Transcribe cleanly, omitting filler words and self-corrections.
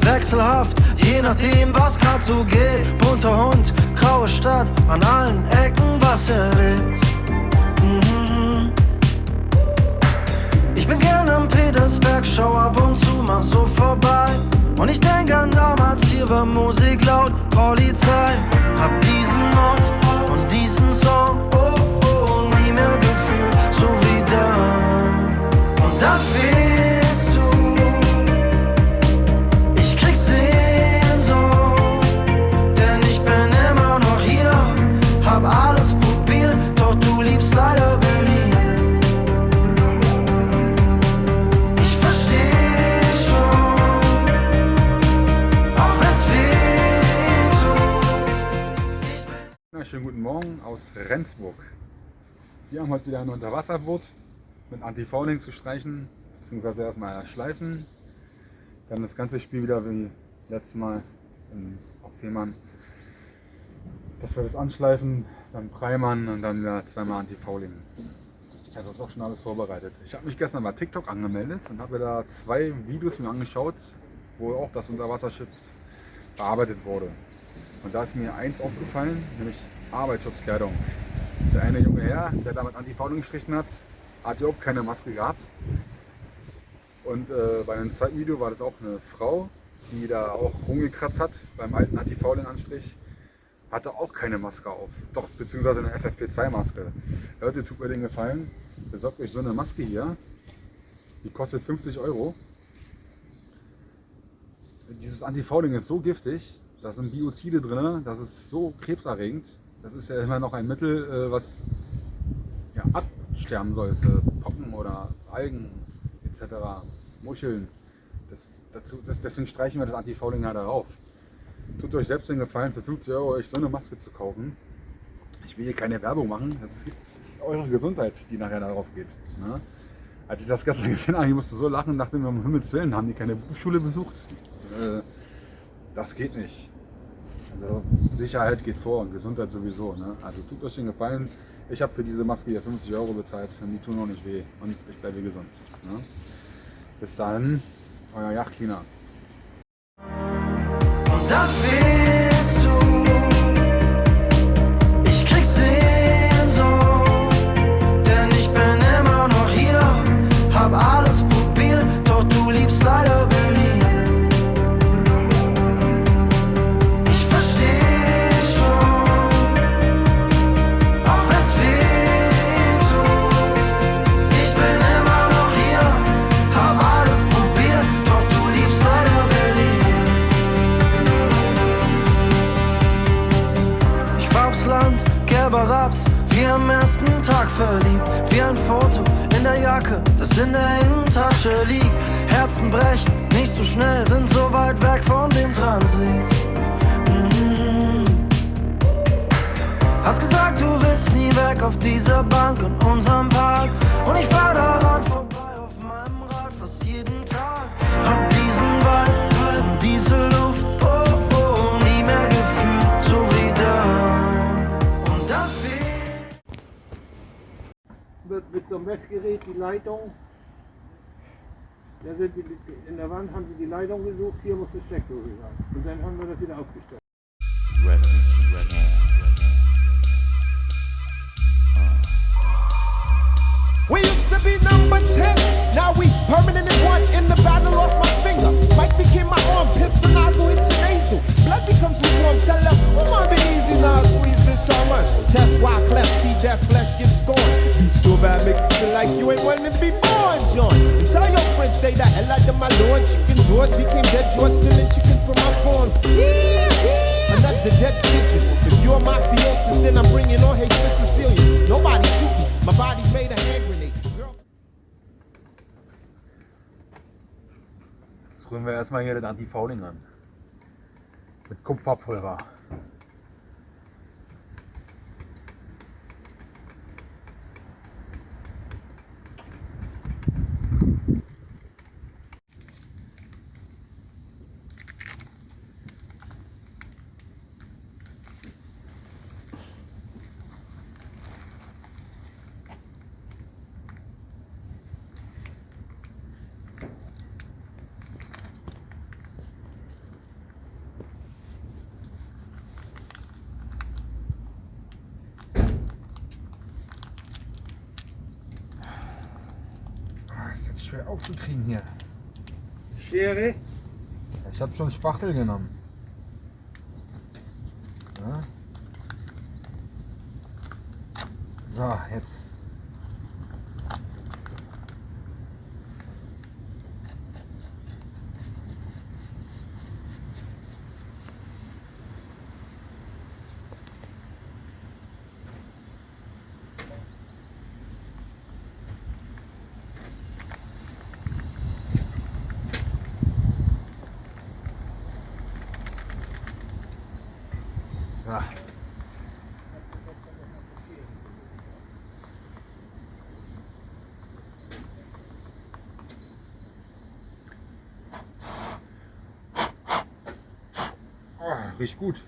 wechselhaft, je nachdem, was grad so geht. Bunter Hund, graue Stadt, an allen Ecken was erlebt. Ich bin gern am Petersberg, schau ab und zu mal so vorbei. Und ich denk an damals, hier war Musik laut, Polizei. Hab diesen Ort und diesen Song, nie mehr gefühlt, so wie da. Und da fehlst du. Ich krieg Sehnsucht, denn ich bin immer noch hier. Hab alles probiert, doch du liebst leider Berlin. Ich versteh schon, auch wenn's weh tut. Schönen guten Morgen aus Rendsburg. Wir haben heute wieder ein Unterwasserboot mit Antifouling zu streichen, beziehungsweise erstmal schleifen. Dann das ganze Spiel wieder wie letztes Mal auf Fehmarn. Dass wir das anschleifen, dann primern und dann wieder zweimal Antifouling. Also ist auch schon alles vorbereitet. Ich habe mich gestern bei TikTok angemeldet und habe da 2 Videos mir angeschaut, wo auch das Unterwasserschiff bearbeitet wurde. Und da ist mir eins aufgefallen, nämlich Arbeitsschutzkleidung. Der eine junge Herr, der damit Antifouling gestrichen hat, hat überhaupt keine Maske gehabt. Und bei einem zweiten Video war das auch eine Frau, die da auch rumgekratzt hat beim alten Antifouling-Anstrich. Hatte auch keine Maske auf. Doch, beziehungsweise eine FFP2-Maske. Leute, tut mir den Gefallen, besorgt euch so eine Maske hier. Die kostet 50 €. Dieses Antifouling ist so giftig, da sind Biozide drin, das ist so krebserregend. Das ist ja immer noch ein Mittel, was ja, absterben soll für Pocken oder Algen etc. Muscheln. Deswegen streichen wir das Antifouling ja darauf. Tut euch selbst den Gefallen, für 50 € euch so eine Maske zu kaufen. Ich will hier keine Werbung machen, das ist eure Gesundheit, die nachher darauf geht. Ne? Als ich das gestern gesehen habe, ich musste so lachen, dachte mir, um Himmels Willen, haben die keine Berufsschule besucht? Das geht nicht. Also Sicherheit geht vor und Gesundheit sowieso. Ne? Also tut euch den Gefallen. Ich habe für diese Maske hier 50 € bezahlt und die tun auch nicht weh. Und ich bleibe gesund. Ne? Bis dahin, euer Yachtcleaner. Und da fehlst du. Ich krieg Sehnsucht, denn ich bin immer noch hier. Hab alles probiert, doch du liebst leider Berlin. Raps, wie am ersten Tag verliebt, wie ein Foto in der Jacke, das in der Innentasche liegt. Herzen brechen, nicht so schnell, sind so weit weg von dem Transit. Hast gesagt, du willst nie weg auf dieser Bank in unserem Park. Und ich fahr daran vorbei auf meinem Rad fast jeden Tag. Hab diesen Wald und diese Luft, nie mehr gefühlt, so wie da. Mit so einem Messgerät die Leitung, da sind in der Wand haben sie die Leitung gesucht, hier muss eine Steckdose sein. Und dann haben wir das wieder aufgestellt. We used to be number 10, now we permanent in 1. In the battle lost my finger, Mike became my arm, pistol nozzle hits your nasal. Blood becomes warm, tell them, oh be easy now, squeeze this shaman. Test why cleft, see that flesh get scorned. You so bad, make you feel like you ain't wanting to be born, John. And tell your friends, stay the hell out of my lord. Chicken George became dead George, stealing chickens from my farm. Another dead pigeon. If you're mafiosis, then I'm bringing on hatred Sicilian. Nobody shooting, my body's made a hand grenade. Jetzt rühren wir erstmal hier das Antifouling an. Mit Kupferpulver. aufzukriegen hier. Schere. Ich habe schon Spachtel genommen. Ja. So, jetzt. So. Oh, riecht gut.